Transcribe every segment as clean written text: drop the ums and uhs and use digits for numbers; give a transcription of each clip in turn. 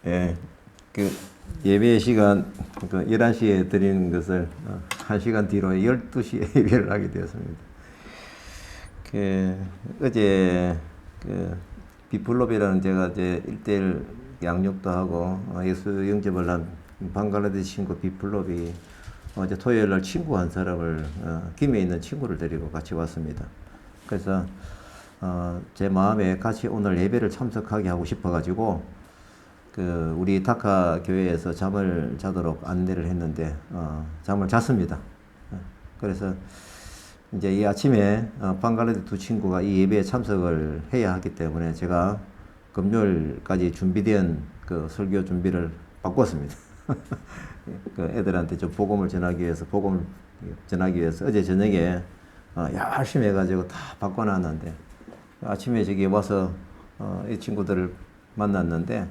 예, 그 예배 시간 그 11시에 드리는 것을 1시간 뒤로 12시에 예배를 하게 되었습니다. 어제 비플롭이라는 제가 이제 1대1 양육도 하고 예수 영접을 한 방글라데시 친구 비플롭이 어제 토요일 날 친구 한 사람을 김해 있는 친구를 데리고 같이 왔습니다. 그래서 제 마음에 같이 오늘 예배를 참석하게 하고 싶어가지고 우리 다카 교회에서 잠을 자도록 안내를 했는데 잠을 잤습니다. 그래서 이제 이 아침에 방글라데시 두 친구가 이 예배에 참석을 해야 하기 때문에 제가 금요일까지 준비된 그 설교 준비를 바꿨습니다. 그 애들한테 좀 복음을 전하기 위해서 어제 저녁에 열심히 해가지고 다 바꿔놨는데 아침에 저기 와서 이 친구들을 만났는데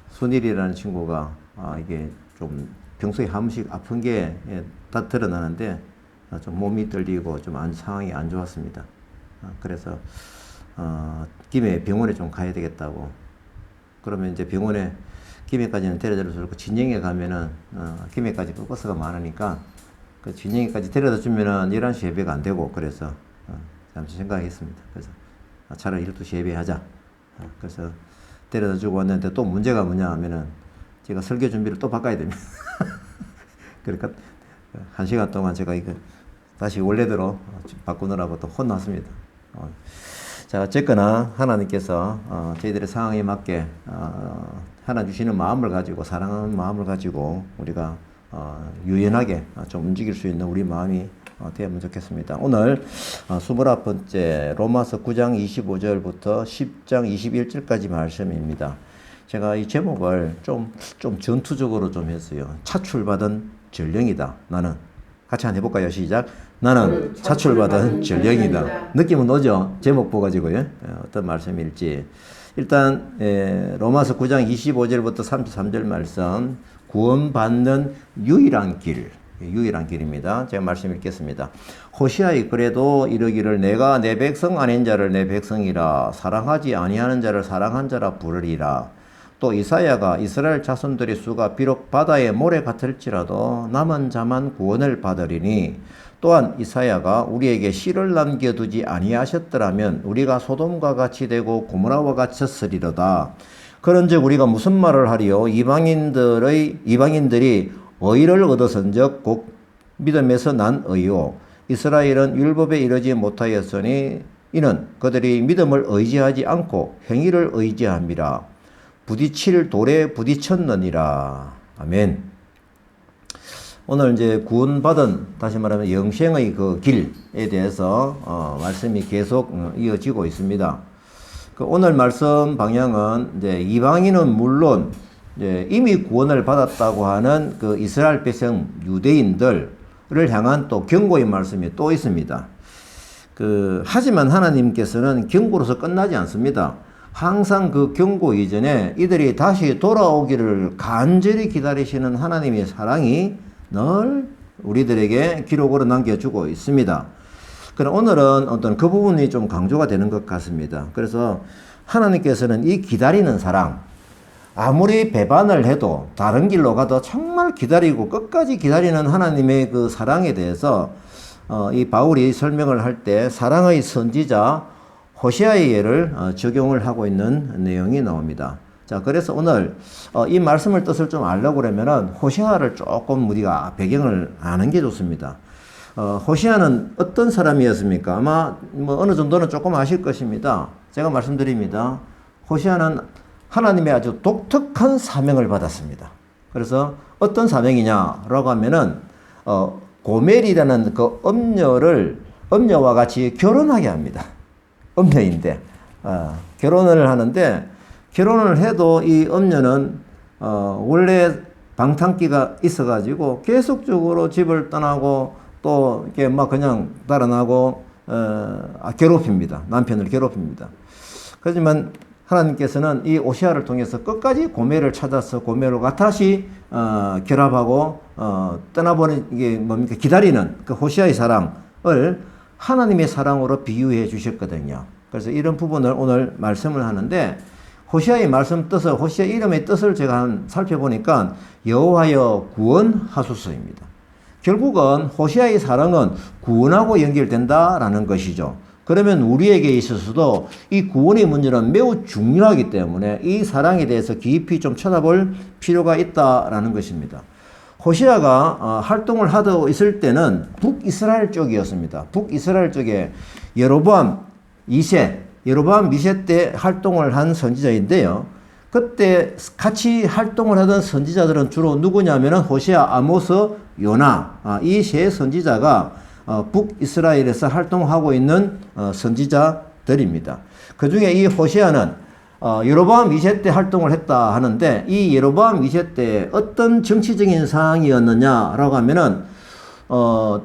순일이라는 친구가 이게 좀 평소에 한 번씩 아픈 게 다 드러나는데 좀 몸이 떨리고 좀 상황이 안 좋았습니다. 그래서 김해 병원에 좀 가야 되겠다고. 그러면 이제 병원에 김해까지는 데려다 주고 진영에 가면은 김해까지 버스가 많으니까 그 진영에까지 데려다 주면은 11시 예배가 안 되고 그래서 잠시 생각했습니다. 그래서 차라리 12시 예배하자. 그래서 데려다 주고 왔는데 또 문제가 뭐냐 하면은 제가 설교 준비를 또 바꿔야 됩니다. 그러니까 1시간 동안 제가 이거 다시 원래대로 바꾸느라고 또 혼났습니다. 자, 어쨌거나 하나님께서 저희들의 상황에 맞게 하나님 주시는 마음을 가지고 사랑하는 마음을 가지고 우리가 유연하게 좀 움직일 수 있는 우리 마음이 되면 좋겠습니다. 오늘 21번째 로마서 9장 25절부터 10장 21절까지 말씀입니다. 제가 이 제목을 좀 전투적으로 좀 했어요. 차출받은 전령이다. 나는 같이 한번 해볼까요? 시작. 나는 차출받은 전령이다. 느낌은 오죠? 제목 보가지고요. 어떤 말씀일지. 일단 로마서 9장 25절부터 33절 말씀, 구원받는 유일한 길입니다. 제가 말씀 읽겠습니다. 호시아의 글에도 이르기를 내가 내 백성 아닌 자를 내 백성이라 사랑하지 아니하는 자를 사랑한 자라 부르리라. 또 이사야가 이스라엘 자손들의 수가 비록 바다의 모래 같을지라도 남은 자만 구원을 받으리니 또한 이사야가 우리에게 씨를 남겨두지 아니하셨더라면 우리가 소돔과 같이 되고 고모라와 같았으리로다. 그런즉 우리가 무슨 말을 하리요? 이방인들이 의를 얻어선즉 곧 믿음에서 난 의요. 이스라엘은 율법에 이르지 못하였으니 이는 그들이 믿음을 의지하지 않고 행위를 의지함이라. 부딪힐 돌에 부딪혔느니라. 아멘. 오늘 이제 구원받은, 다시 말하면 영생의 그 길에 대해서 말씀이 계속 이어지고 있습니다. 오늘 말씀 방향은 이제 이방인은 물론 이제 이미 구원을 받았다고 하는 그 이스라엘 백성 유대인들을 향한 또 경고의 말씀이 또 있습니다. 하지만 하나님께서는 경고로서 끝나지 않습니다. 항상 그 경고 이전에 이들이 다시 돌아오기를 간절히 기다리시는 하나님의 사랑이 늘 우리들에게 기록으로 남겨주고 있습니다. 그럼 오늘은 어떤 그 부분이 좀 강조가 되는 것 같습니다. 그래서 하나님께서는 이 기다리는 사랑, 아무리 배반을 해도 다른 길로 가도 정말 기다리고 끝까지 기다리는 하나님의 그 사랑에 대해서 이 바울이 설명을 할 때 사랑의 선지자 호시아의 예를 적용을 하고 있는 내용이 나옵니다. 자, 그래서 오늘 이 말씀을 뜻을 좀 알려고 그러면은 호시아를 조금 우리가 배경을 아는 게 좋습니다. 호시아는 어떤 사람이었습니까? 아마 어느 정도는 조금 아실 것입니다. 제가 말씀드립니다. 호시아는 하나님의 아주 독특한 사명을 받았습니다. 그래서 어떤 사명이냐라고 하면은 고멜이라는 그 엄녀와 같이 결혼하게 합니다. 엄녀인데 결혼을 하는데 결혼을 해도 이 엄녀는 원래 방탕기가 있어가지고 계속적으로 집을 떠나고 또 이렇게 막 그냥 달아나고 괴롭힙니다. 남편을 괴롭힙니다. 하지만 하나님께서는 이 오시아를 통해서 끝까지 고멜을 찾아서 고멜과 다시 결합하고 떠나보는 이게 뭡니까? 기다리는 그 호시아의 사랑을 하나님의 사랑으로 비유해 주셨거든요. 그래서 이런 부분을 오늘 말씀을 하는데 호시아의 말씀 뜻을, 호시아 이름의 뜻을 제가 살펴보니까 여호와여 구원하소서입니다. 결국은 호시아의 사랑은 구원하고 연결된다라는 것이죠. 그러면 우리에게 있어서도 이 구원의 문제는 매우 중요하기 때문에 이 사랑에 대해서 깊이 좀 쳐다볼 필요가 있다라는 것입니다. 호시아가 활동을 하고 있을 때는 북이스라엘 쪽이었습니다. 북이스라엘 쪽에 여로보암 2세 때 활동을 한 선지자인데요. 그때 같이 활동을 하던 선지자들은 주로 누구냐면은 호시아, 아모스, 요나 이 세 선지자가 북이스라엘에서 활동하고 있는 선지자들입니다. 그 중에 이 호시아는 여로보암 2세 때 활동을 했다 하는데 이 여로보암 2세 때 어떤 정치적인 상황이었느냐라고 하면은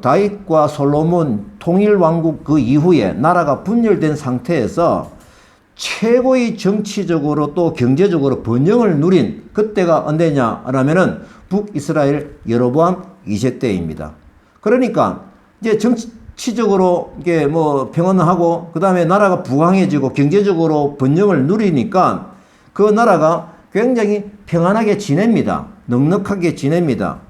다윗과 솔로몬 통일왕국 그 이후에 나라가 분열된 상태에서 최고의 정치적으로 또 경제적으로 번영을 누린 그때가 언제냐라면은 북이스라엘 여로보암 2세 때입니다. 그러니까 이제 정치적으로 이게 뭐 평온하고 그 다음에 나라가 부강해지고 경제적으로 번영을 누리니까 그 나라가 굉장히 평안하게 지냅니다. 넉넉하게 지냅니다.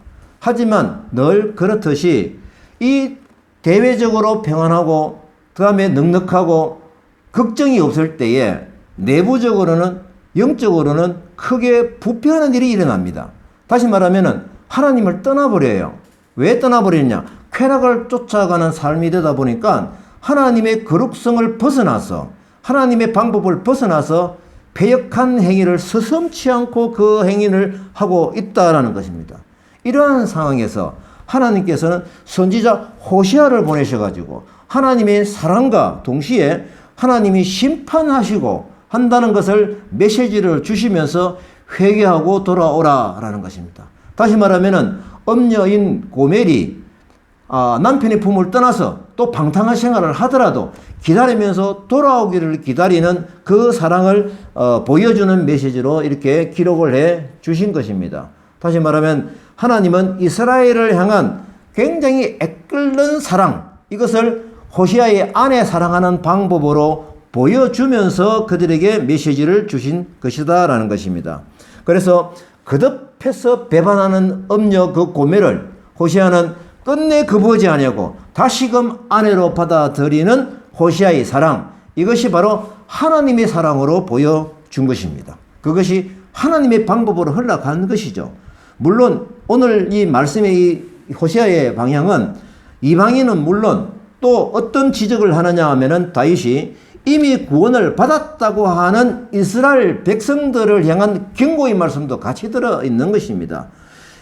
하지만 늘 그렇듯이 이 대외적으로 평안하고 그 다음에 넉넉하고 걱정이 없을 때에 내부적으로는 영적으로는 크게 부패하는 일이 일어납니다. 다시 말하면은 하나님을 떠나버려요. 왜 떠나버리느냐? 쾌락을 쫓아가는 삶이 되다 보니까 하나님의 거룩성을 벗어나서 하나님의 방법을 벗어나서 패역한 행위를 서슴지 않고 그 행위를 하고 있다라는 것입니다. 이러한 상황에서 하나님께서는 선지자 호시아를 보내셔가지고 하나님의 사랑과 동시에 하나님이 심판하시고 한다는 것을 메시지를 주시면서 회개하고 돌아오라라는 것입니다. 다시 말하면은 엄녀인 고멜이 남편의 품을 떠나서 또 방탕한 생활을 하더라도 기다리면서 돌아오기를 기다리는 그 사랑을 보여주는 메시지로 이렇게 기록을 해 주신 것입니다. 다시 말하면 하나님은 이스라엘을 향한 굉장히 애끓는 사랑, 이것을 호시아의 아내 사랑하는 방법으로 보여주면서 그들에게 메시지를 주신 것이다라는 것입니다. 그래서 거듭해서 배반하는 엄녀 그 고멜을 호시아는 끝내 거부하지 아니하고 다시금 아내로 받아들이는 호시아의 사랑, 이것이 바로 하나님의 사랑으로 보여준 것입니다. 그것이 하나님의 방법으로 흘러간 것이죠. 물론 오늘 이 말씀의 이 호시아의 방향은 이방인은 물론 또 어떤 지적을 하느냐 하면은 다윗이 이미 구원을 받았다고 하는 이스라엘 백성들을 향한 경고의 말씀도 같이 들어있는 것입니다.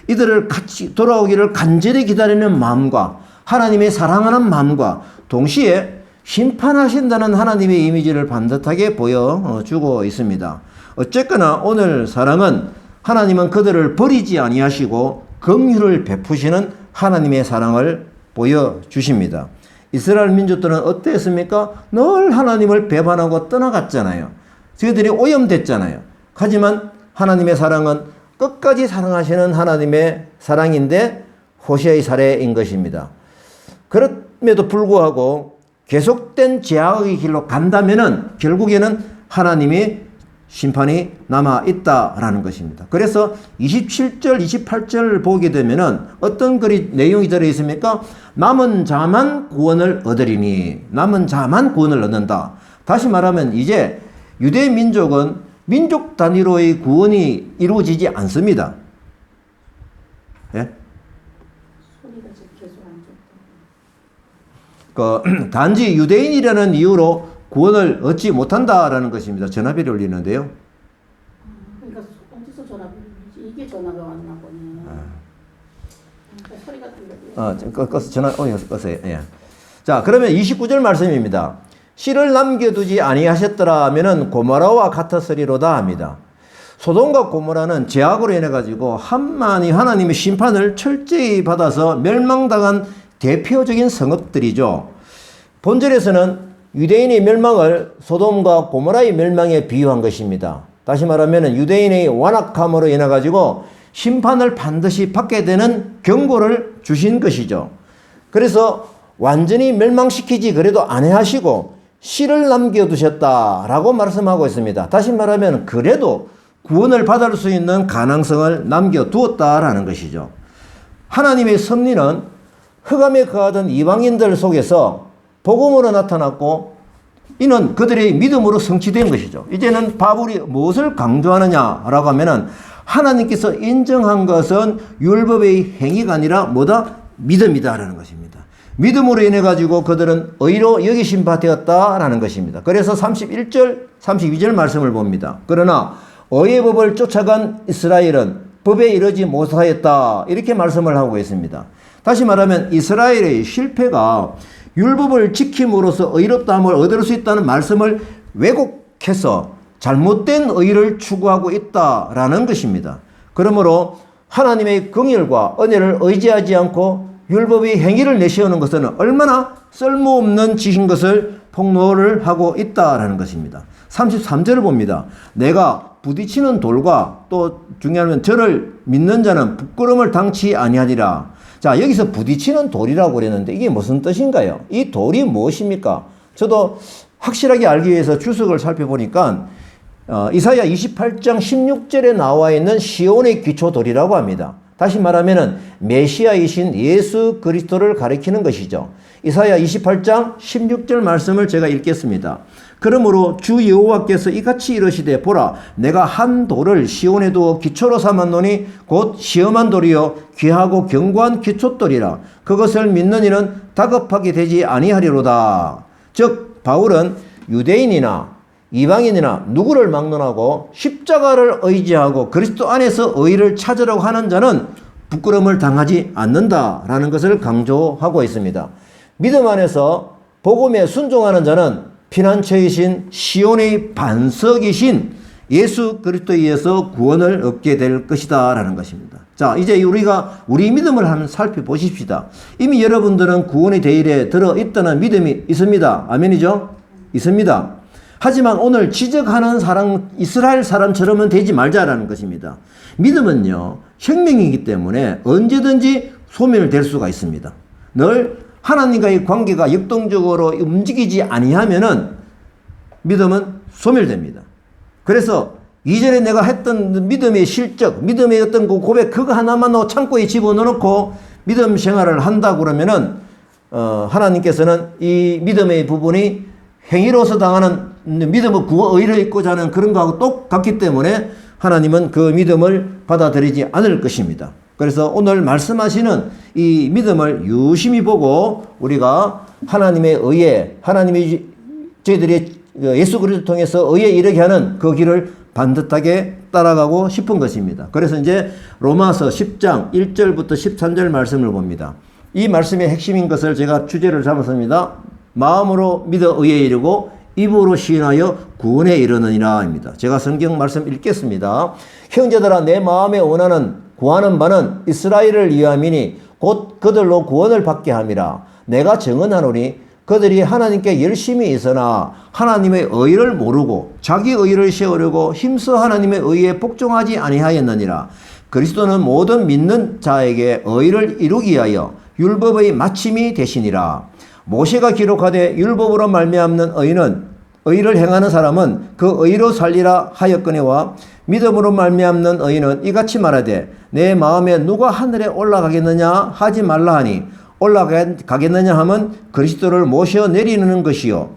이들을 같이 돌아오기를 간절히 기다리는 마음과 하나님의 사랑하는 마음과 동시에 심판하신다는 하나님의 이미지를 반듯하게 보여주고 있습니다. 어쨌거나 오늘 사랑은 하나님은 그들을 버리지 아니하시고 긍휼을 베푸시는 하나님의 사랑을 보여주십니다. 이스라엘 민족들은 어땠습니까? 늘 하나님을 배반하고 떠나갔잖아요. 저희들이 오염됐잖아요. 하지만 하나님의 사랑은 끝까지 사랑하시는 하나님의 사랑인데 호시아의 사례인 것입니다. 그럼에도 불구하고 계속된 죄악의 길로 간다면은 결국에는 하나님이 심판이 남아 있다라는 것입니다. 그래서 27절, 28절 보게 되면은 어떤 내용이 들어 있습니까? 남은 자만 구원을 얻으리니, 남은 자만 구원을 얻는다. 다시 말하면 이제 유대 민족은 민족 단위로의 구원이 이루어지지 않습니다. 예? 단지 유대인이라는 이유로 구원을 얻지 못한다라는 것입니다. 전화벨이 울리는데요. 그러니까 어디서 전화벨이 울리지? 이게 전화가 왔나 보네. 그러니까 소리가 들려요. 전화 껐어요. 예. 자, 그러면 29절 말씀입니다. 씨를 남겨두지 아니하셨더라면은 고모라와 같았으리로다 합니다. 소돔과 고모라는 죄악으로 인해 가지고 하나님의 심판을 철저히 받아서 멸망당한 대표적인 성읍들이죠. 본절에서는 유대인의 멸망을 소돔과 고모라의 멸망에 비유한 것입니다. 다시 말하면 유대인의 완악함으로 인해 가지고 심판을 반드시 받게 되는 경고를 주신 것이죠. 그래서 완전히 멸망시키지 그래도 안 하시고 씨를 남겨두셨다라고 말씀하고 있습니다. 다시 말하면 그래도 구원을 받을 수 있는 가능성을 남겨두었다라는 것이죠. 하나님의 섭리는 흑암에 거하던 이방인들 속에서 복음으로 나타났고 이는 그들의 믿음으로 성취된 것이죠. 이제는 바울이 무엇을 강조하느냐라고 하면은 하나님께서 인정한 것은 율법의 행위가 아니라 뭐다? 믿음이다라는 것입니다. 믿음으로 인해 가지고 그들은 의로 여기신 바 되었다라는 것입니다. 그래서 31절, 32절 말씀을 봅니다. 그러나 의의 법을 쫓아간 이스라엘은 법에 이르지 못하였다. 이렇게 말씀을 하고 있습니다. 다시 말하면 이스라엘의 실패가 율법을 지킴으로써 의롭다함을 얻을 수 있다는 말씀을 왜곡해서 잘못된 의를 추구하고 있다라는 것입니다. 그러므로 하나님의 긍휼과 은혜를 의지하지 않고 율법의 행위를 내세우는 것은 얼마나 쓸모없는 짓인 것을 폭로를 하고 있다라는 것입니다. 33절을 봅니다. 내가 부딪히는 돌과 또 중요한 건 저를 믿는 자는 부끄러움을 당치 아니하니라. 자, 여기서 부딪히는 돌이라고 그랬는데 이게 무슨 뜻인가요? 이 돌이 무엇입니까? 저도 확실하게 알기 위해서 주석을 살펴보니까 이사야 28장 16절에 나와 있는 시온의 기초돌이라고 합니다. 다시 말하면 메시아이신 예수 그리스도를 가리키는 것이죠. 이사야 28장 16절 말씀을 제가 읽겠습니다. 그러므로 주 여호와께서 이같이 이르시되 보라 내가 한 돌을 시온에 두어 기초로 삼았노니 곧 시험한 돌이요 귀하고 견고한 기초돌이라 그것을 믿는 이는 다급하게 되지 아니하리로다. 즉 바울은 유대인이나 이방인이나 누구를 막론하고 십자가를 의지하고 그리스도 안에서 의를 찾으려고 하는 자는 부끄러움을 당하지 않는다라는 것을 강조하고 있습니다. 믿음 안에서 복음에 순종하는 자는 피난처이신 시온의 반석이신 예수 그리스도에 의해서 구원을 얻게 될 것이다 라는 것입니다. 자, 이제 우리가 우리 믿음을 한번 살펴보십시다. 이미 여러분들은 구원의 대일에 들어있다는 믿음이 있습니다. 아멘이죠? 있습니다. 하지만 오늘 지적하는 사람, 이스라엘 사람처럼은 되지 말자라는 것입니다. 믿음은요, 생명이기 때문에 언제든지 소멸될 수가 있습니다. 늘 하나님과의 관계가 역동적으로 움직이지 아니하면은 믿음은 소멸됩니다. 그래서 이전에 내가 했던 믿음의 실적, 믿음의 어떤 그 고백, 그거 하나만 창고에 집어넣고 믿음 생활을 한다 그러면은, 하나님께서는 이 믿음의 부분이 행위로서 당하는 믿음의 의를 잊고자 하는 그런 거하고 똑같기 때문에 하나님은 그 믿음을 받아들이지 않을 것입니다. 그래서 오늘 말씀하시는 이 믿음을 유심히 보고 우리가 하나님의 의에, 하나님이 저희들이 예수 그리스도를 통해서 의에 이르게 하는 그 길을 반듯하게 따라가고 싶은 것입니다. 그래서 이제 로마서 10장 1절부터 13절 말씀을 봅니다. 이 말씀의 핵심인 것을 제가 주제를 잡았습니다. 마음으로 믿어 의에 이르고 입으로 시인하여 구원에 이르느니라입니다. 제가 성경 말씀 읽겠습니다. 형제들아 내 마음에 원하는 구하는 바는 이스라엘을 위함이니 곧 그들로 구원을 받게 함이라. 내가 증언하노니 그들이 하나님께 열심히 있으나 하나님의 의를 모르고 자기 의를 세우려고 힘써 하나님의 의에 복종하지 아니하였느니라. 그리스도는 모든 믿는 자에게 의를 이루기 위하여 율법의 마침이 되시니라. 모세가 기록하되 율법으로 말미암는 의를 행하는 사람은 그 의로 살리라 하였거니와 믿음으로 말미암는 의는 이같이 말하되 내 마음에 누가 하늘에 올라가겠느냐 하지 말라 하니 올라가겠느냐 하면 그리스도를 모셔 내리는 것이요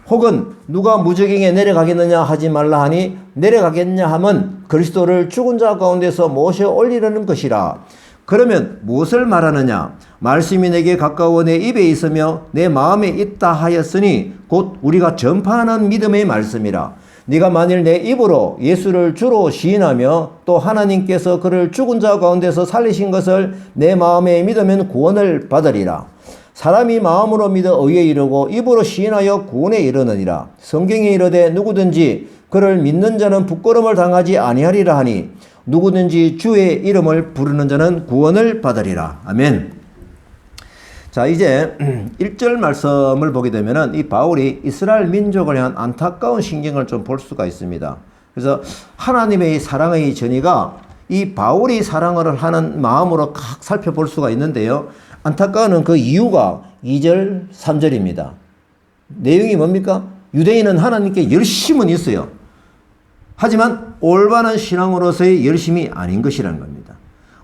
혹은 누가 무저갱에 내려가겠느냐 하지 말라 하니 내려가겠냐 하면 그리스도를 죽은 자 가운데서 모셔 올리려는 것이라. 그러면 무엇을 말하느냐? 말씀이 내게 가까워 내 입에 있으며 내 마음에 있다 하였으니 곧 우리가 전파하는 믿음의 말씀이라. 네가 만일 내 입으로 예수를 주로 시인하며 또 하나님께서 그를 죽은 자 가운데서 살리신 것을 내 마음에 믿으면 구원을 받으리라. 사람이 마음으로 믿어 의에 이르고 입으로 시인하여 구원에 이르느니라. 성경에 이르되 누구든지 그를 믿는 자는 부끄러움을 당하지 아니하리라 하니 누구든지 주의 이름을 부르는 자는 구원을 받으리라. 아멘. 자, 이제 1절 말씀을 보게 되면은 이 바울이 이스라엘 민족을 향한 안타까운 신경을 좀 볼 수가 있습니다. 그래서 하나님의 사랑의 전이가 이 바울이 사랑을 하는 마음으로 각 살펴볼 수가 있는데요. 안타까운 그 이유가 2절, 3절입니다. 내용이 뭡니까? 유대인은 하나님께 열심은 있어요. 하지만 올바른 신앙으로서의 열심이 아닌 것이라는 겁니다.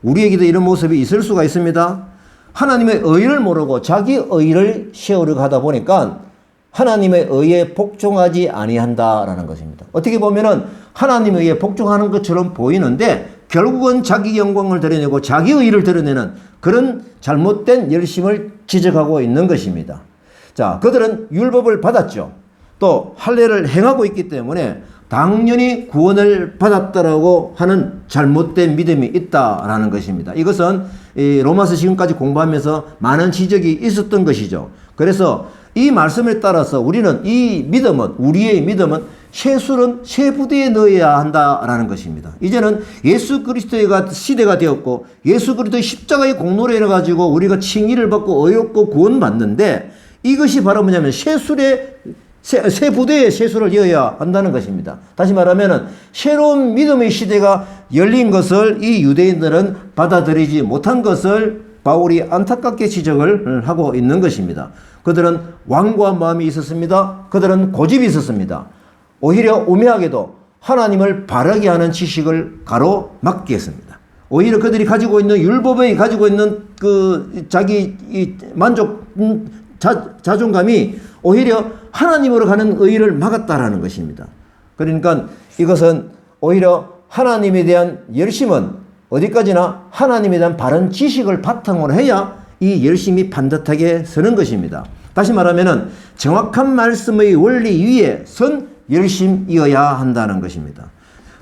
우리에게도 이런 모습이 있을 수가 있습니다. 하나님의 의를 모르고 자기 의를 세우려고 하다 보니까 하나님의 의에 복종하지 아니한다라는 것입니다. 어떻게 보면은 하나님의 의에 복종하는 것처럼 보이는데 결국은 자기 영광을 드러내고 자기 의를 드러내는 그런 잘못된 열심을 지적하고 있는 것입니다. 자, 그들은 율법을 받았죠. 또 할례를 행하고 있기 때문에 당연히 구원을 받았다라고 하는 잘못된 믿음이 있다라는 것입니다. 이것은 로마서 지금까지 공부하면서 많은 지적이 있었던 것이죠. 그래서 이 말씀에 따라서 우리는 이 믿음은, 우리의 믿음은 세술은 세 부대에 넣어야 한다라는 것입니다. 이제는 예수 그리스도의 시대가 되었고 예수 그리스도의 십자가의 공로로 인해 가지고 우리가 칭의를 받고 의롭고 구원받는데 이것이 바로 뭐냐면 세술의 세 부대의 세술을 이어야 한다는 것입니다. 다시 말하면 새로운 믿음의 시대가 열린 것을 이 유대인들은 받아들이지 못한 것을 바울이 안타깝게 지적을 하고 있는 것입니다. 그들은 완고한 마음이 있었습니다. 그들은 고집이 있었습니다. 오히려 우매하게도 하나님을 바르게 하는 지식을 가로막게 했습니다. 오히려 그들이 가지고 있는 율법에 가지고 있는 그 자기 이 만족 자존감이 오히려 하나님으로 가는 의를 막았다라는 것입니다. 그러니까 이것은 오히려 하나님에 대한 열심은 어디까지나 하나님에 대한 바른 지식을 바탕으로 해야 이 열심이 반듯하게 서는 것입니다. 다시 말하면 정확한 말씀의 원리 위에 선 열심이어야 한다는 것입니다.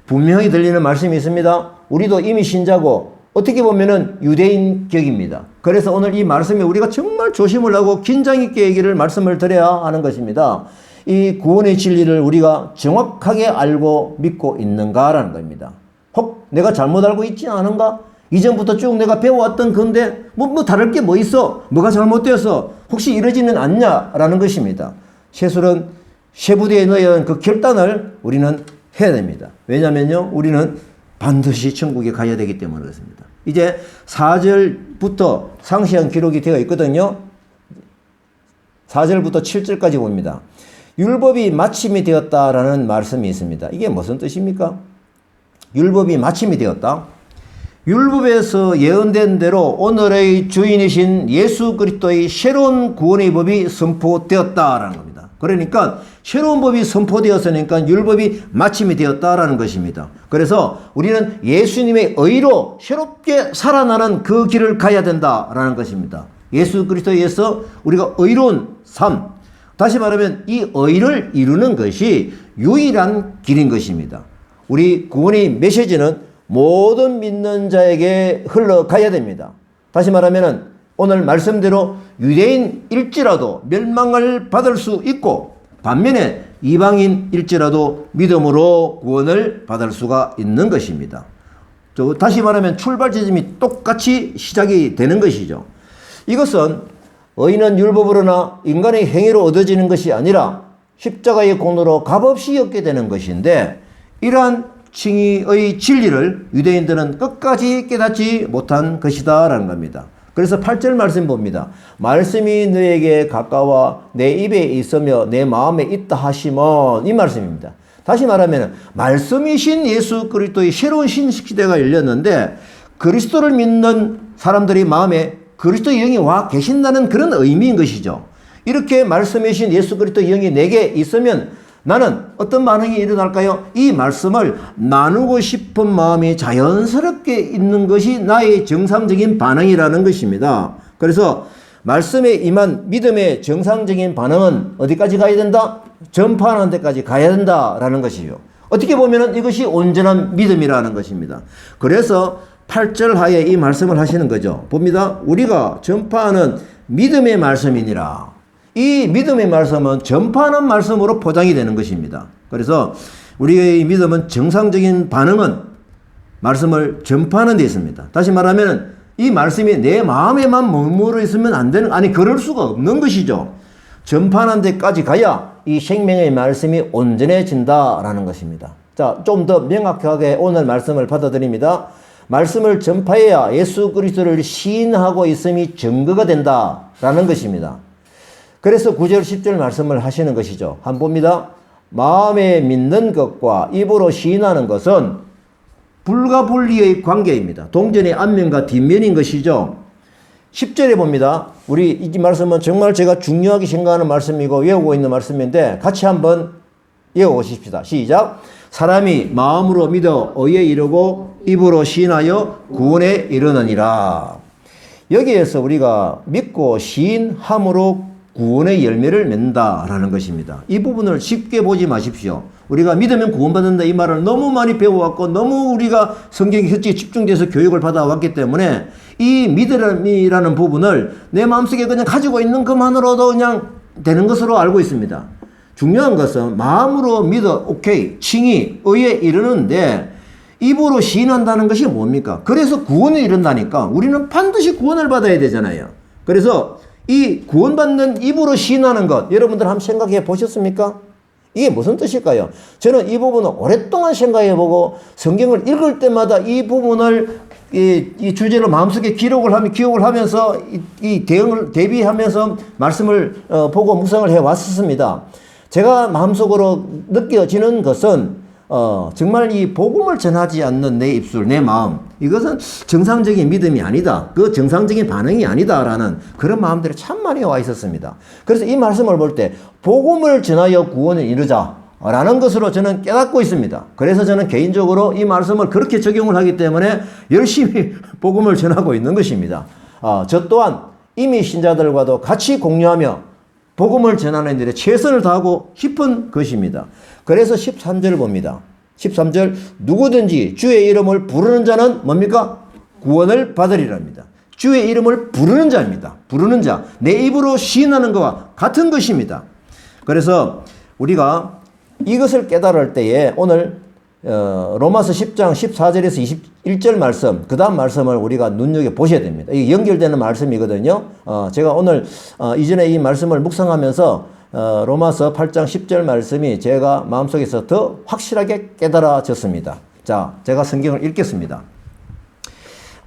분명히 들리는 말씀이 있습니다. 우리도 이미 신자고 어떻게 보면은 유대인 격입니다. 그래서 오늘 이 말씀에 우리가 정말 조심을 하고 긴장 있게 말씀을 드려야 하는 것입니다. 이 구원의 진리를 우리가 정확하게 알고 믿고 있는가라는 겁니다. 혹 내가 잘못 알고 있지 않은가? 이전부터 쭉 내가 배워왔던 건데 뭐 다를 게 뭐 있어? 뭐가 잘못되어서 혹시 이러지는 않냐라는 것입니다. 세술은 세부대에 넣어야 하는 그 결단을 우리는 해야 됩니다. 왜냐면요, 우리는 반드시 천국에 가야 되기 때문에 그렇습니다. 이제 4절부터 상세한 기록이 되어 있거든요. 4절부터 7절까지 봅니다. 율법이 마침이 되었다라는 말씀이 있습니다. 이게 무슨 뜻입니까? 율법이 마침이 되었다. 율법에서 예언된 대로 오늘의 주인이신 예수 그리스도의 새로운 구원의 법이 선포되었다라는 겁니다. 그러니까 새로운 법이 선포되었으니까 율법이 마침이 되었다라는 것입니다. 그래서 우리는 예수님의 의로 새롭게 살아나는 그 길을 가야 된다라는 것입니다. 예수 그리스도에 의해서 우리가 의로운 삶, 다시 말하면 이 의를 이루는 것이 유일한 길인 것입니다. 우리 구원의 메시지는 모든 믿는 자에게 흘러가야 됩니다. 다시 말하면 오늘 말씀대로 유대인일지라도 멸망을 받을 수 있고 반면에 이방인일지라도 믿음으로 구원을 받을 수가 있는 것입니다. 다시 말하면 출발 지점이 똑같이 시작이 되는 것이죠. 이것은 의인은 율법으로나 인간의 행위로 얻어지는 것이 아니라 십자가의 공로로 값없이 얻게 되는 것인데 이러한 칭의의 진리를 유대인들은 끝까지 깨닫지 못한 것이다 라는 겁니다. 그래서 8절 말씀 봅니다. 말씀이 너에게 가까워 내 입에 있으며 내 마음에 있다 하시면 이 말씀입니다. 다시 말하면 말씀이신 예수 그리스도의 새로운 신시대가 열렸는데 그리스도를 믿는 사람들의 마음에 그리스도의 영이 와 계신다는 그런 의미인 것이죠. 이렇게 말씀이신 예수 그리스도의 영이 내게 있으면 나는 어떤 반응이 일어날까요? 이 말씀을 나누고 싶은 마음이 자연스럽게 있는 것이 나의 정상적인 반응이라는 것입니다. 그래서 말씀에 임한 믿음의 정상적인 반응은 어디까지 가야 된다? 전파하는 데까지 가야 된다라는 것이죠. 어떻게 보면 이것이 온전한 믿음이라는 것입니다. 그래서 8절 하에 이 말씀을 하시는 거죠. 봅니다. 우리가 전파하는 믿음의 말씀이니라. 이 믿음의 말씀은 전파하는 말씀으로 포장이 되는 것입니다. 그래서 우리의 믿음은 정상적인 반응은 말씀을 전파하는 데 있습니다. 다시 말하면 이 말씀이 내 마음에만 머무르 있으면 안 되는, 아니 그럴 수가 없는 것이죠. 전파하는 데까지 가야 이 생명의 말씀이 온전해진다라는 것입니다. 자, 좀 더 명확하게 오늘 말씀을 받아들입니다. 말씀을 전파해야 예수 그리스도를 시인하고 있음이 증거가 된다라는 것입니다. 그래서 9절 10절 말씀을 하시는 것이죠. 한번 봅니다. 마음에 믿는 것과 입으로 시인하는 것은 불가분리의 관계입니다. 동전의 앞면과 뒷면인 것이죠. 10절에 봅니다. 우리 이 말씀은 정말 제가 중요하게 생각하는 말씀이고 외우고 있는 말씀인데 같이 한번 외워보십시다. 시작. 사람이 마음으로 믿어 의에 이르고 입으로 시인하여 구원에 이르느니라. 여기에서 우리가 믿고 시인함으로 구원의 열매를 맺는다라는 것입니다. 이 부분을 쉽게 보지 마십시오. 우리가 믿으면 구원받는다 이 말을 너무 많이 배워왔고 너무 우리가 성경에 현재 집중돼서 교육을 받아왔기 때문에 이 믿음이라는 부분을 내 마음속에 그냥 가지고 있는 것만으로도 그냥 되는 것으로 알고 있습니다. 중요한 것은 마음으로 믿어 오케이 칭의 의에 이르는데 입으로 시인한다는 것이 뭡니까? 그래서 구원에 이른다니까 우리는 반드시 구원을 받아야 되잖아요. 그래서 이 구원받는 입으로 시인하는 것 여러분들 한번 생각해 보셨습니까? 이게 무슨 뜻일까요? 저는 이 부분을 오랫동안 생각해 보고 성경을 읽을 때마다 이 부분을 이 주제로 마음속에 기록을 하면서 이 대응을 대비하면서 말씀을 보고 묵상을 해 왔었습니다. 제가 마음속으로 느껴지는 것은 정말 이 복음을 전하지 않는 내 입술, 내 마음 이것은 정상적인 믿음이 아니다. 그 정상적인 반응이 아니다라는 그런 마음들이 참 많이 와 있었습니다. 그래서 이 말씀을 볼 때 복음을 전하여 구원에 이르자라는 것으로 저는 깨닫고 있습니다. 그래서 저는 개인적으로 이 말씀을 그렇게 적용을 하기 때문에 열심히 복음을 전하고 있는 것입니다. 저 또한 이미 신자들과도 같이 공유하며 복음을 전하는 일에 최선을 다하고 싶은 것입니다. 그래서 13절 봅니다. 13절 누구든지 주의 이름을 부르는 자는 뭡니까? 구원을 받으리랍니다. 주의 이름을 부르는 자입니다. 부르는 자. 내 입으로 시인하는 것과 같은 것입니다. 그래서 우리가 이것을 깨달을 때에 오늘 로마서 10장 14절에서 21절 말씀 그 다음 말씀을 우리가 눈여겨보셔야 됩니다. 이게 연결되는 말씀이거든요. 제가 오늘 이전에 이 말씀을 묵상하면서 로마서 8장 10절 말씀이 제가 마음속에서 더 확실하게 깨달아졌습니다. 자, 제가 성경을 읽겠습니다.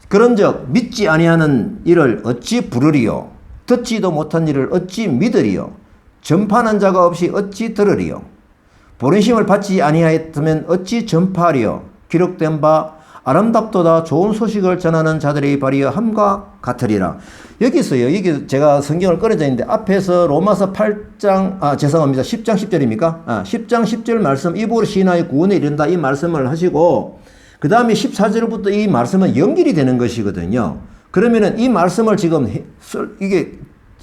그런즉 믿지 아니하는 일을 어찌 부르리요? 듣지도 못한 일을 어찌 믿으리요? 전파하는 자가 없이 어찌 들으리요? 보내심을 받지 아니하였다면 어찌 전파하리요? 기록된 바 아름답도다 좋은 소식을 전하는 자들의 발이여 함과 같으리라. 여기서요. 여기 제가 성경을 꺼내져 있는데 앞에서 로마서 8장 죄송합니다. 10장 10절입니까? 10장 10절 말씀 입으로 시인하여 구원에 이른다 이 말씀을 하시고 그 다음에 14절부터 이 말씀은 연결이 되는 것이거든요. 그러면은 이 말씀을 지금 이게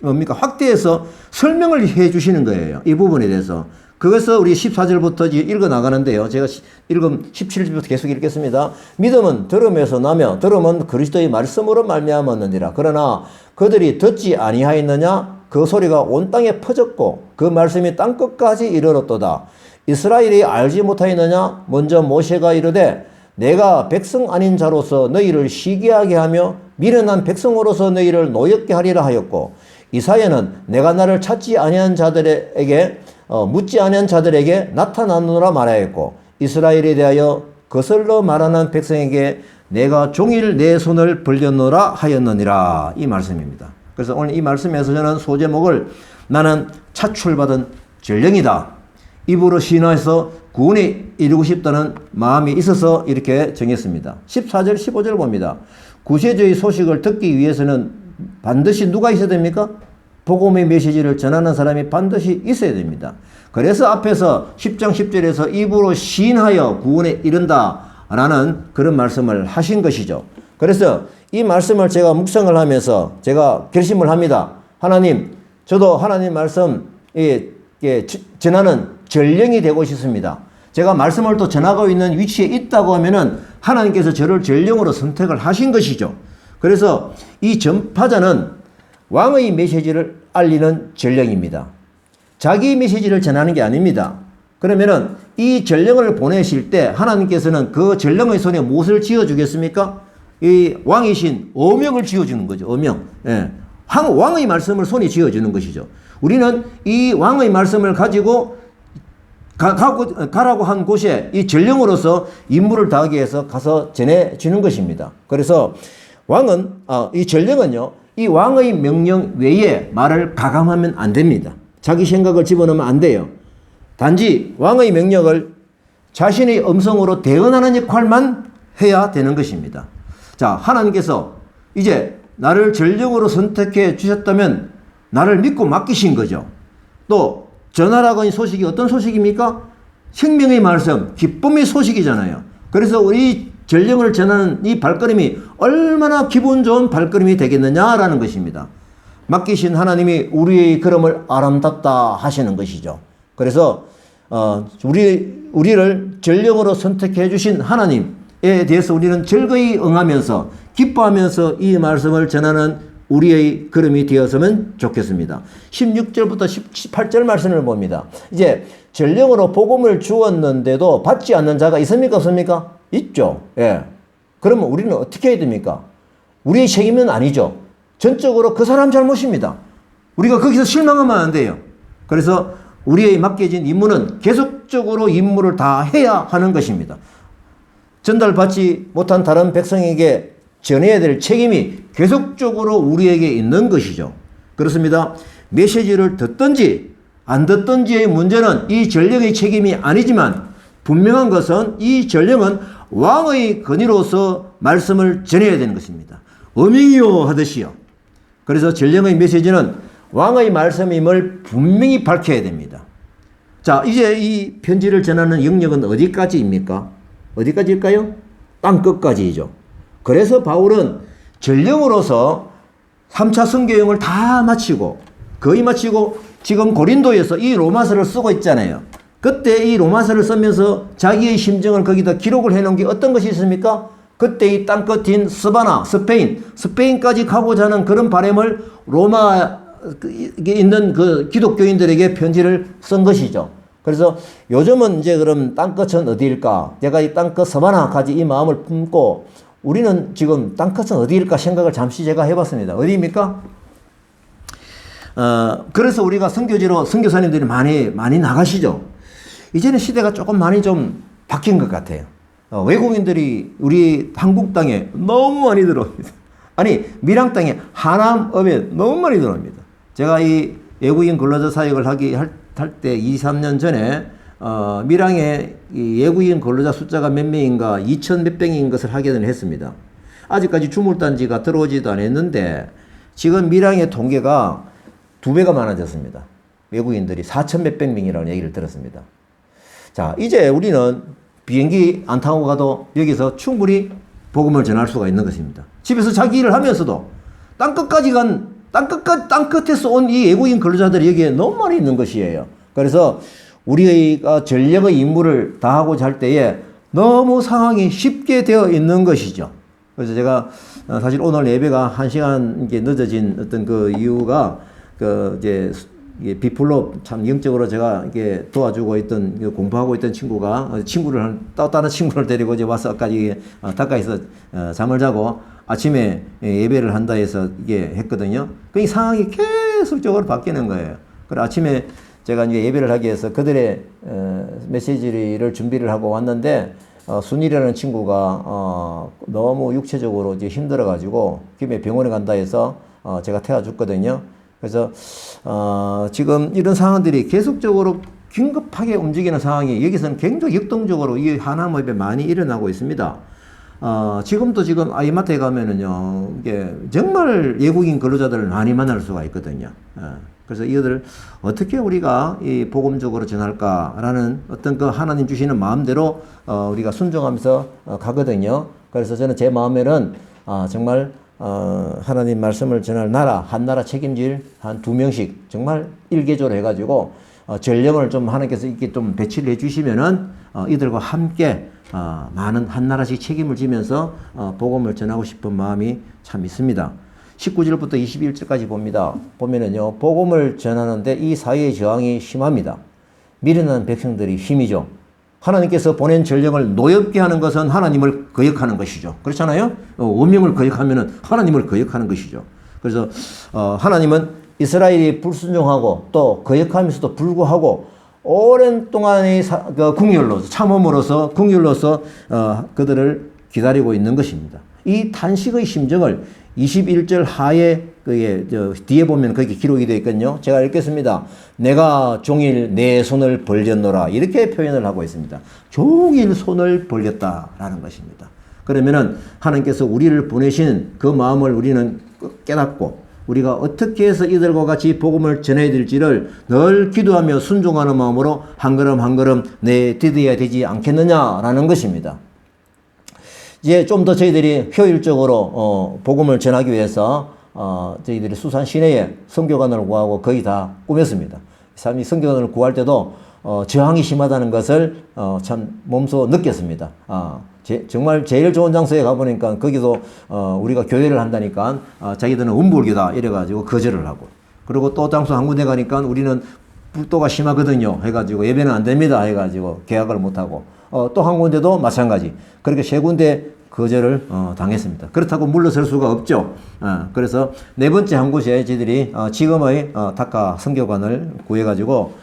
뭡니까? 확대해서 설명을 해 주시는 거예요. 이 부분에 대해서. 그래서 우리 14절부터 읽어 나가는데요. 제가 읽음 17절부터 계속 읽겠습니다. 믿음은 들음에서 나며 들음은 그리스도의 말씀으로 말미암았느니라. 그러나 그들이 듣지 아니하였느냐? 그 소리가 온 땅에 퍼졌고 그 말씀이 땅끝까지 이르렀도다. 이스라엘이 알지 못하였느냐? 먼저 모세가 이르되 내가 백성 아닌 자로서 너희를 시기하게 하며 미련한 백성으로서 너희를 노엽게 하리라 하였고 이사야는 내가 나를 찾지 아니한 자들에게 묻지 아니한 자들에게 나타나노라 말하였고 이스라엘에 대하여 거슬러 말하는 백성에게 내가 종일 내 손을 벌렸노라 하였느니라 이 말씀입니다. 그래서 오늘 이 말씀에서 저는 소제목을 나는 차출받은 전령이다. 입으로 시인해서 구원에 이르고 싶다는 마음이 있어서 이렇게 정했습니다. 14절 15절 봅니다. 구세주의 소식을 듣기 위해서는 반드시 누가 있어야 됩니까? 복음의 메시지를 전하는 사람이 반드시 있어야 됩니다. 그래서 앞에서 10장 10절에서 입으로 시인하여 구원에 이른다 라는 그런 말씀을 하신 것이죠. 그래서 이 말씀을 제가 묵상을 하면서 제가 결심을 합니다. 하나님, 저도 하나님 말씀 전하는 전령이 되고 싶습니다. 제가 말씀을 또 전하고 있는 위치에 있다고 하면은 하나님께서 저를 전령으로 선택을 하신 것이죠. 그래서 이 전파자는 왕의 메시지를 알리는 전령입니다. 자기 메시지를 전하는 게 아닙니다. 그러면은 이 전령을 보내실 때 하나님께서는 그 전령의 손에 무엇을 지어주겠습니까? 이 왕이신 어명을 지어주는 거죠. 어명. 예. 왕의 말씀을 손에 지어주는 것이죠. 우리는 이 왕의 말씀을 가지고 가라고 한 곳에 이 전령으로서 임무를 다하기 위해서 가서 전해주는 것입니다. 그래서 왕은, 이 전령은요, 이 왕의 명령 외에 말을 가감하면 안 됩니다. 자기 생각을 집어넣으면 안 돼요. 단지 왕의 명령을 자신의 음성으로 대언하는 역할만 해야 되는 것입니다. 자, 하나님께서 이제 나를 전령으로 선택해 주셨다면 나를 믿고 맡기신 거죠. 또 전하라고 한 소식이 어떤 소식입니까? 생명의 말씀, 기쁨의 소식이잖아요. 그래서 우리 전령을 전하는 이 발걸음이 얼마나 기분 좋은 발걸음이 되겠느냐라는 것입니다. 맡기신 하나님이 우리의 걸음을 아름답다 하시는 것이죠. 그래서 우리를 전령으로 선택해 주신 하나님에 대해서 우리는 즐거이 응하면서 기뻐하면서 이 말씀을 전하는 우리의 걸음이 되었으면 좋겠습니다. 16절부터 18절 말씀을 봅니다. 이제 전령으로 복음을 주었는데도 받지 않는 자가 있습니까? 없습니까? 있죠. 예. 그러면 우리는 어떻게 해야 됩니까? 우리의 책임은 아니죠. 전적으로 그 사람 잘못입니다. 우리가 거기서 실망하면 안 돼요. 그래서 우리의 맡겨진 임무는 계속적으로 임무를 다 해야 하는 것입니다. 전달받지 못한 다른 백성에게 전해야 될 책임이 계속적으로 우리에게 있는 것이죠. 그렇습니다. 메시지를 듣든지 안 듣든지의 문제는 이 전령의 책임이 아니지만 분명한 것은 이 전령은 왕의 권위로서 말씀을 전해야 되는 것입니다. 어명이요 하듯이요. 그래서 전령의 메시지는 왕의 말씀임을 분명히 밝혀야 됩니다. 자, 이제 이 편지를 전하는 영역은 어디까지입니까? 어디까지일까요? 땅 끝까지이죠. 그래서 바울은 전령으로서 3차 선교여행을 다 마치고 거의 마치고 지금 고린도에서 이 로마서를 쓰고 있잖아요. 그때 이 로마서를 쓰면서 자기의 심정을 거기다 기록을 해놓은 게 어떤 것이 있습니까? 그때 이 땅끝인 스바나, 스페인까지 가고자 하는 그런 바람을 로마에 있는 그 기독교인들에게 편지를 쓴 것이죠. 그래서 요즘은 이제 그럼 땅끝은 어디일까? 제가 이 땅끝 스바나까지 이 마음을 품고 우리는 지금 땅끝은 어디일까 생각을 잠시 제가 해봤습니다. 어디입니까? 그래서 우리가 선교지로 선교사님들이 많이 나가시죠. 이제는 시대가 조금 많이 좀 바뀐 것 같아요. 외국인들이 우리 한국 땅에 너무 많이 들어옵니다. 아니, 밀양 땅에 하남읍에 너무 많이 들어옵니다. 제가 이 외국인 근로자 사역을 할 때 2, 3년 전에 밀양에 이 외국인 근로자 숫자가 몇 명인가 2천 몇 명인 것을 확인을 했습니다. 아직까지 주물단지가 들어오지도 않았는데 지금 밀양의 통계가 2배가 많아졌습니다. 외국인들이 4천 몇백 명이라는 얘기를 들었습니다. 자, 이제 우리는 비행기 안 타고 가도 여기서 충분히 복음을 전할 수가 있는 것입니다. 집에서 자기 일을 하면서도 땅끝에서 온 이 외국인 근로자들이 여기에 너무 많이 있는 것이에요. 그래서 우리가 전령의 임무를 다하고자 할 때에 너무 상황이 쉽게 되어 있는 것이죠. 그래서 제가 사실 오늘 예배가 1시간 늦어진 어떤 그 이유가 이제 비플로 참 영적으로 제가 이게 도와주고 있던 공부하고 있던 다른 친구를 데리고 이제 와서 아까 가까이서 잠을 자고 아침에 예배를 한다 해서 이게 했거든요. 그 상황이 계속적으로 바뀌는 거예요. 그래 아침에 제가 이제 예배를 하기 위해서 그들의 메시지를 준비를 하고 왔는데 순일이라는 친구가 너무 육체적으로 이제 힘들어가지고 김에 병원에 간다 해서 제가 태워줬거든요. 그래서 지금 이런 상황들이 계속적으로 긴급하게 움직이는 상황이 여기서는 굉장히 역동적으로 이 하남읍에 많이 일어나고 있습니다. 지금 아이마트에 가면은요, 이게 정말 외국인 근로자들을 많이 만날 수가 있거든요. 그래서 이것을 어떻게 우리가 이 복음적으로 전할까라는 어떤 그 하나님 주시는 마음대로 우리가 순종하면서 가거든요. 그래서 저는 제 마음에는 정말 하나님 말씀을 전할 한 나라 책임질 한 2명씩 정말 일개조로 해가지고 전령을 좀 하나님께서 이렇게 좀 배치를 해주시면은 이들과 함께 많은 한 나라씩 책임을 지면서 복음을 전하고 싶은 마음이 참 있습니다. 19절부터 21절까지 봅니다. 보면은요, 복음을 전하는데 이 사회의 저항이 심합니다. 미련한 백성들이 힘이죠. 하나님께서 보낸 전령을 노엽게 하는 것은 하나님을 거역하는 것이죠. 그렇잖아요? 운명을 거역하면은 하나님을 거역하는 것이죠. 그래서 하나님은 이스라엘이 불순종하고 또 거역하면서도 불구하고 오랜 동안의 궁율로서 참음으로서 궁율로서 그들을 기다리고 있는 것입니다. 이 탄식의 심정을 21절 하에 뒤에 보면 거기 기록이 되어 있거든요. 제가 읽겠습니다. 내가 종일 내 손을 벌렸노라. 이렇게 표현을 하고 있습니다. 종일 손을 벌렸다라는 것입니다. 그러면은 하나님께서 우리를 보내신 그 마음을 우리는 깨닫고 우리가 어떻게 해서 이들과 같이 복음을 전해야 될지를 늘 기도하며 순종하는 마음으로 한 걸음 한 걸음 내디뎌야 되지 않겠느냐라는 것입니다. 이제 좀 더 저희들이 효율적으로 복음을 전하기 위해서 저희들이 수산 시내에 선교관을 구하고 거의 다 꾸몄습니다. 사람이 선교관을 구할 때도 저항이 심하다는 것을 참 몸소 느꼈습니다. 정말 제일 좋은 장소에 가보니까 거기도 우리가 교회를 한다니까 자기들은 음불교다 이래가지고 거절을 하고, 그리고 또 장소 한 군데 가니까 우리는 불도가 심하거든요 해가지고 예배는 안 됩니다 해가지고 계약을 못하고, 또 한 군데도 마찬가지 그렇게 세 군데 거절을 당했습니다. 그렇다고 물러설 수가 없죠. 그래서 네 번째 한 곳에 저희들이 지금의 다카 선교관을 구해가지고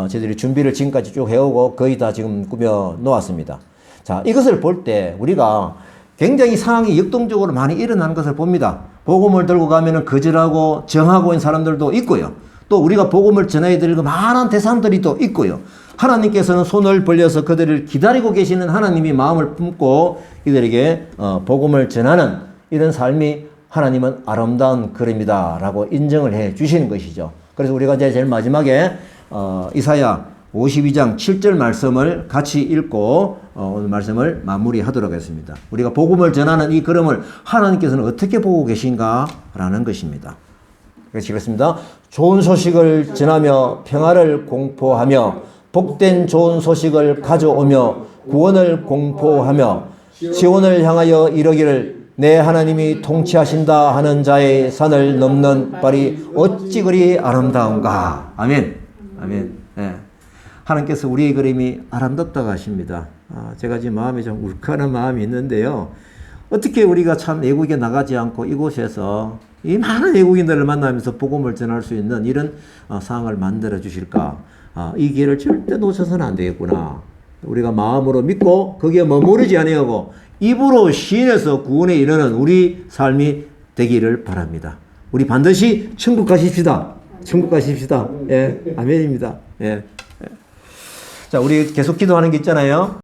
저희들이 준비를 지금까지 쭉 해오고 거의 다 지금 꾸며 놓았습니다. 자, 이것을 볼 때 우리가 굉장히 상황이 역동적으로 많이 일어나는 것을 봅니다. 복음을 들고 가면은 거절하고 정하고 있는 사람들도 있고요. 또 우리가 복음을 전해야 될 많은 대상들이 또 있고요. 하나님께서는 손을 벌려서 그들을 기다리고 계시는 하나님이 마음을 품고 이들에게 복음을 전하는 이런 삶이 하나님은 아름다운 그림이다 라고 인정을 해 주시는 것이죠. 그래서 우리가 이제 제일 마지막에 이사야 52장 7절 말씀을 같이 읽고 오늘 말씀을 마무리하도록 하겠습니다. 우리가 복음을 전하는 이 그림을 하나님께서는 어떻게 보고 계신가 라는 것입니다. 그래서 읽겠습니다. 좋은 소식을 전하며 평화를 공포하며 복된 좋은 소식을 가져오며 구원을 공포하며 시온을 향하여 이르기를 내 하나님이 통치하신다 하는 자의 산을 넘는 발이 어찌 그리 아름다운가. 아멘. 아멘. 네. 하나님께서 우리의 그림이 아름답다고 하십니다. 제가 지금 마음이 좀 울컥하는 마음이 있는데요. 어떻게 우리가 참 외국에 나가지 않고 이곳에서 이 많은 외국인들을 만나면서 복음을 전할 수 있는 이런 상황을 만들어 주실까? 이 기회를 절대 놓쳐서는 안 되겠구나. 우리가 마음으로 믿고 거기에 머무르지 아니하고 입으로 시인해서 구원에 이르는 우리 삶이 되기를 바랍니다. 우리 반드시 천국 가십시다. 천국 가십시다. 예, 아멘입니다. 예. 자, 우리 계속 기도하는 게 있잖아요.